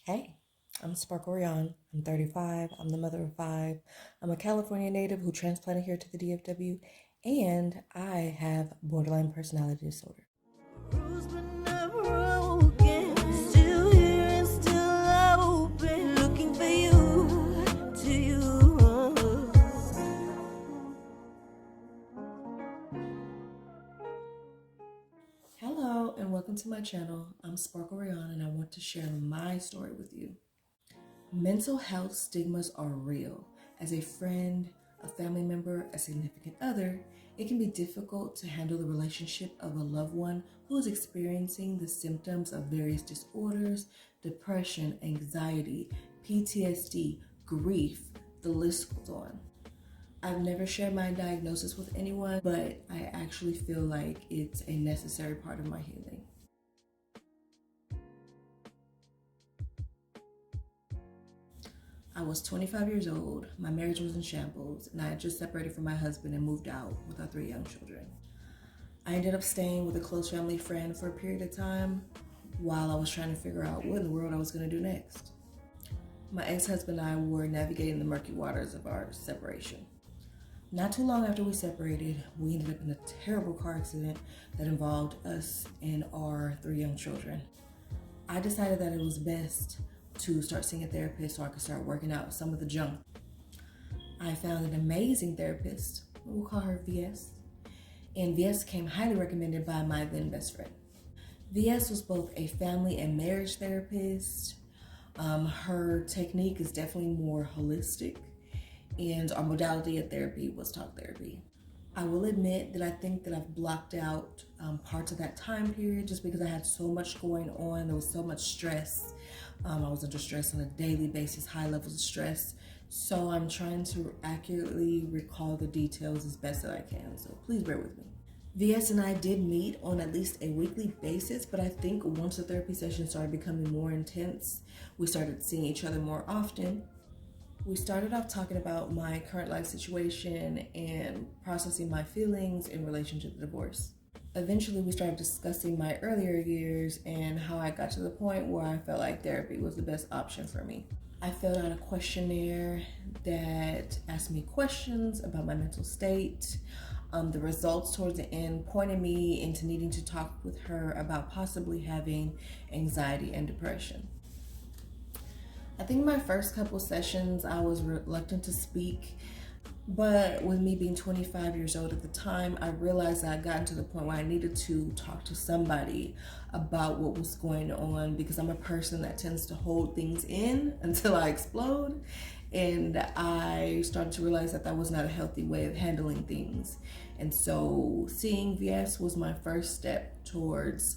Hey, I'm Sparkorion. I'm 35. I'm the mother of five. I'm a California native who transplanted here to the DFW, and I have borderline personality disorder. Bruised but not broken, still here and still open, looking for you, to you. Hello and welcome to my channel. I'm Sparkorion and I want to share my story with you. Mental health stigmas are real. As a friend, a family member, a significant other, it can be difficult to handle the relationship of a loved one who is experiencing the symptoms of various disorders, depression, anxiety, PTSD, grief, the list goes on. I've never shared my diagnosis with anyone, but I actually feel like it's a necessary part of my healing. I was 25 years old, my marriage was in shambles, and I had just separated from my husband and moved out with our 3 young children. I ended up staying with a close family friend for a period of time while I was trying to figure out what in the world I was going to do next. My ex-husband and I were navigating the murky waters of our separation. Not too long after we separated, we ended up in a terrible car accident that involved us and our 3 young children. I decided that it was best to start seeing a therapist so I could start working out some of the junk. I found an amazing therapist, we'll call her VS, and VS came highly recommended by my then best friend. VS was both a family and marriage therapist. Her technique is definitely more holistic, and our modality of therapy was talk therapy. I will admit that I think that I've blocked out parts of that time period just because I had so much going on. There was so much stress. I was under stress on a daily basis, high levels of stress. So I'm trying to accurately recall the details as best that I can. So please bear with me. VS and I did meet on at least a weekly basis, but I think once the therapy session started becoming more intense, we started seeing each other more often. We started off talking about my current life situation and processing my feelings in relation to the divorce. Eventually, we started discussing my earlier years and how I got to the point where I felt like therapy was the best option for me. I filled out a questionnaire that asked me questions about my mental state. The results towards the end pointed me into needing to talk with her about possibly having anxiety and depression. I think my first couple sessions, I was reluctant to speak, but with me being 25 years old at the time, I realized that I gotten to the point where I needed to talk to somebody about what was going on because I'm a person that tends to hold things in until I explode. And I started to realize that that was not a healthy way of handling things. And so seeing VS was my first step towards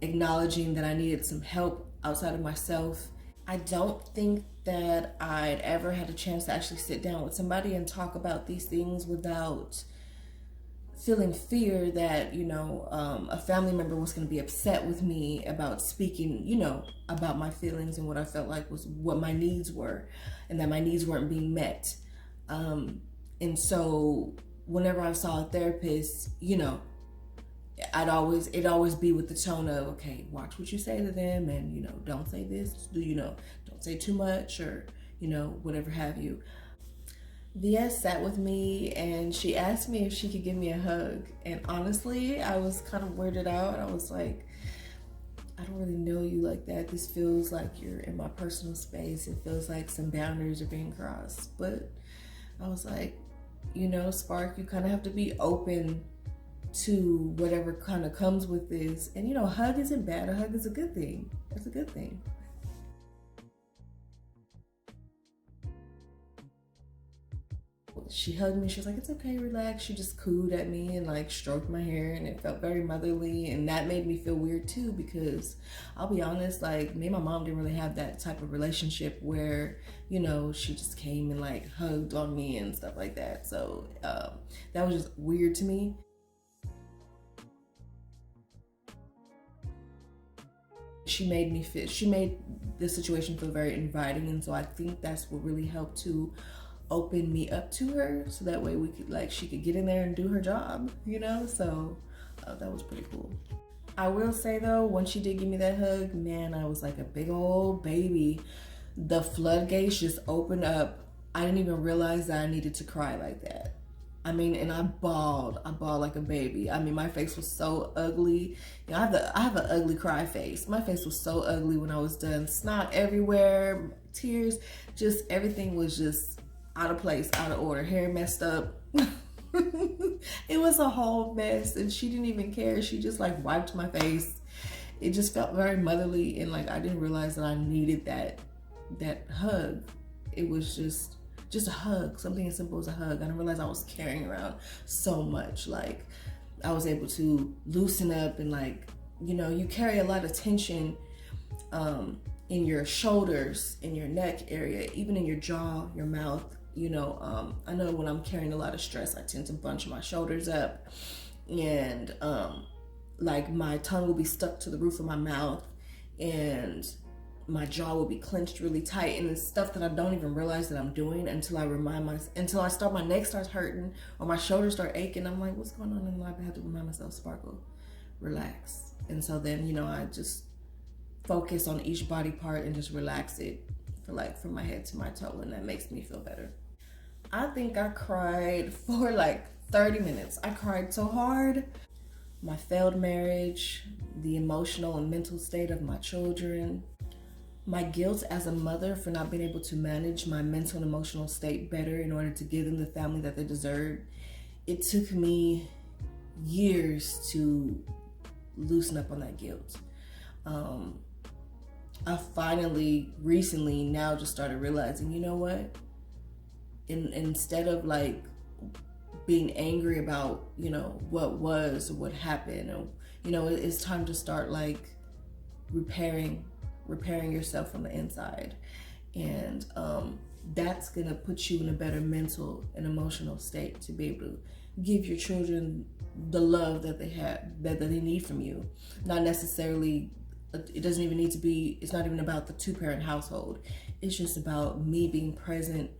acknowledging that I needed some help outside of myself. I don't think that I'd ever had a chance to actually sit down with somebody and talk about these things without feeling fear that, a family member was going to be upset with me about speaking, about my feelings and what I felt like was what my needs were and that my needs weren't being met. And so whenever I saw a therapist, it'd always be with the tone of, okay, watch what you say to them and, don't say this, don't say too much or, whatever have you. VS sat with me and she asked me if she could give me a hug. And honestly, I was kind of weirded out. I was like, I don't really know you like that. This feels like you're in my personal space. It feels like some boundaries are being crossed. But I was like, Spark, you kind of have to be open to whatever kind of comes with this. And a hug isn't bad. A hug is a good thing. It's a good thing. She hugged me. She was like, it's okay, relax. She just cooed at me and like stroked my hair and it felt very motherly. And that made me feel weird too because I'll be honest, like me and my mom didn't really have that type of relationship where, she just came and like hugged on me and stuff like that. So that was just weird to me. She made the situation feel very inviting, and so I think that's what really helped to open me up to her, so that way she could get in there and do her job, so that was pretty cool. I will say though, when she did give me that hug, man, I was like a big old baby. The floodgates just opened up. I didn't even realize that I needed to cry like that. I mean, and I bawled. I bawled like a baby. I mean, my face was so ugly. You know, I have an ugly cry face. My face was so ugly when I was done. Snot everywhere, tears, just everything was just out of place, out of order. Hair messed up. It was a whole mess, and she didn't even care. She just like wiped my face. It just felt very motherly, and like I didn't realize that I needed that hug. It was just a hug, something as simple as a hug. I didn't realize I was carrying around so much. Like I was able to loosen up, and like, you know, you carry a lot of tension in your shoulders, in your neck area, even in your jaw, your mouth. You know, I know when I'm carrying a lot of stress, I tend to bunch my shoulders up, and like my tongue will be stuck to the roof of my mouth, and my jaw will be clenched really tight, and it's stuff that I don't even realize that I'm doing until my neck starts hurting or my shoulders start aching. I'm like, what's going on in life? I have to remind myself, Sparkle, relax. And so then, you know, I just focus on each body part and just relax it from my head to my toe, and that makes me feel better. I think I cried for like 30 minutes. I cried so hard. My failed marriage, the emotional and mental state of my children, my guilt as a mother for not being able to manage my mental and emotional state better in order to give them the family that they deserve. It took me years to loosen up on that guilt. I finally, recently, now just started realizing, you know what? Instead of like being angry about, you know, what was or what happened, or, you know, it's time to start like repairing yourself from the inside. And that's gonna put you in a better mental and emotional state to be able to give your children the love that they have, that they need from you. Not necessarily, it doesn't even need to be, it's not even about the two-parent household. It's just about me being present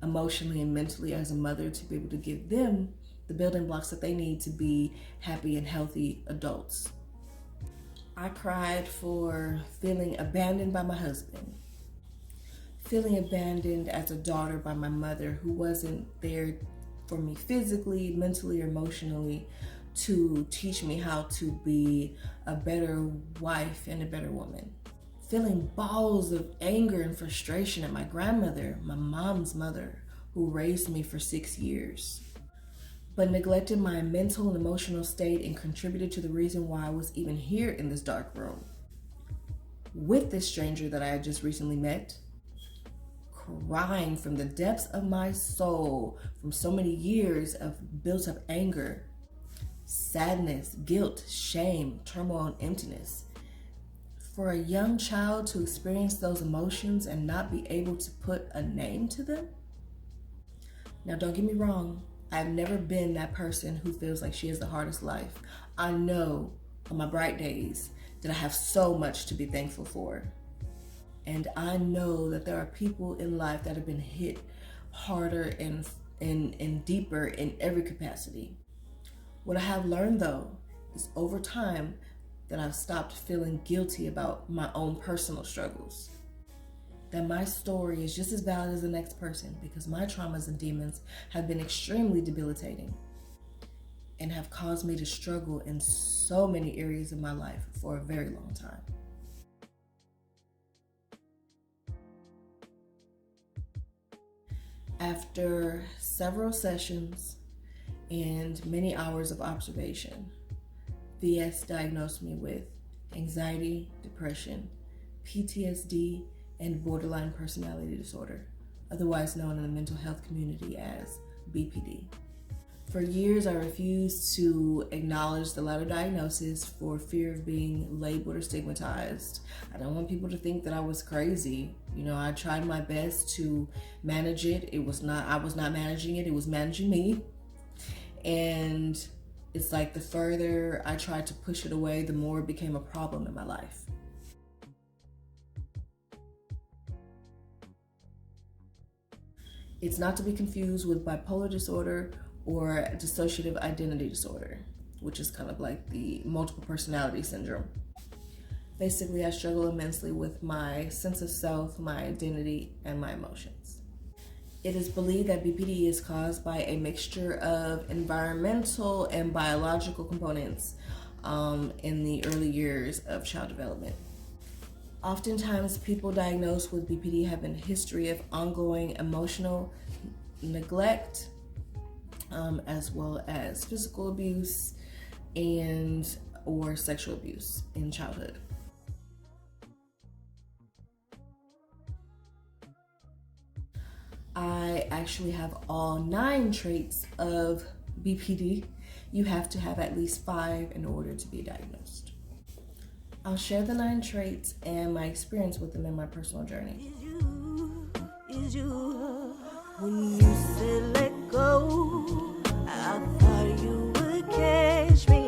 emotionally and mentally as a mother to be able to give them the building blocks that they need to be happy and healthy adults. I cried for feeling abandoned by my husband, feeling abandoned as a daughter by my mother, who wasn't there for me physically, mentally, or emotionally to teach me how to be a better wife and a better woman. Feeling balls of anger and frustration at my grandmother, my mom's mother, who raised me for 6 years, but neglected my mental and emotional state and contributed to the reason why I was even here in this dark room with this stranger that I had just recently met, crying from the depths of my soul from so many years of built up anger, sadness, guilt, shame, turmoil, and emptiness. For a young child to experience those emotions and not be able to put a name to them. Now, don't get me wrong. I've never been that person who feels like she has the hardest life. I know on my bright days that I have so much to be thankful for. And I know that there are people in life that have been hit harder and deeper in every capacity. What I have learned though is over time that I've stopped feeling guilty about my own personal struggles. That my story is just as valid as the next person, because my traumas and demons have been extremely debilitating and have caused me to struggle in so many areas of my life for a very long time. After several sessions and many hours of observation, VS diagnosed me with anxiety, depression, PTSD, and borderline personality disorder, otherwise known in the mental health community as BPD. For years, I refused to acknowledge the latter diagnosis for fear of being labeled or stigmatized. I don't want people to think that I was crazy. You know, I tried my best to manage it. I was not managing it, it was managing me. And it's like the further I tried to push it away, the more it became a problem in my life. It's not to be confused with bipolar disorder or dissociative identity disorder, which is kind of like the multiple personality syndrome. Basically, I struggle immensely with my sense of self, my identity, and my emotions. It is believed that BPD is caused by a mixture of environmental and biological components in the early years of child development. Oftentimes, people diagnosed with BPD have a history of ongoing emotional neglect, as well as physical abuse and or sexual abuse in childhood. I actually have all 9 traits of BPD. You have to have at least 5 in order to be diagnosed. I'll share the 9 traits and my experience with them in my personal journey. When you said let go, I thought you would catch me.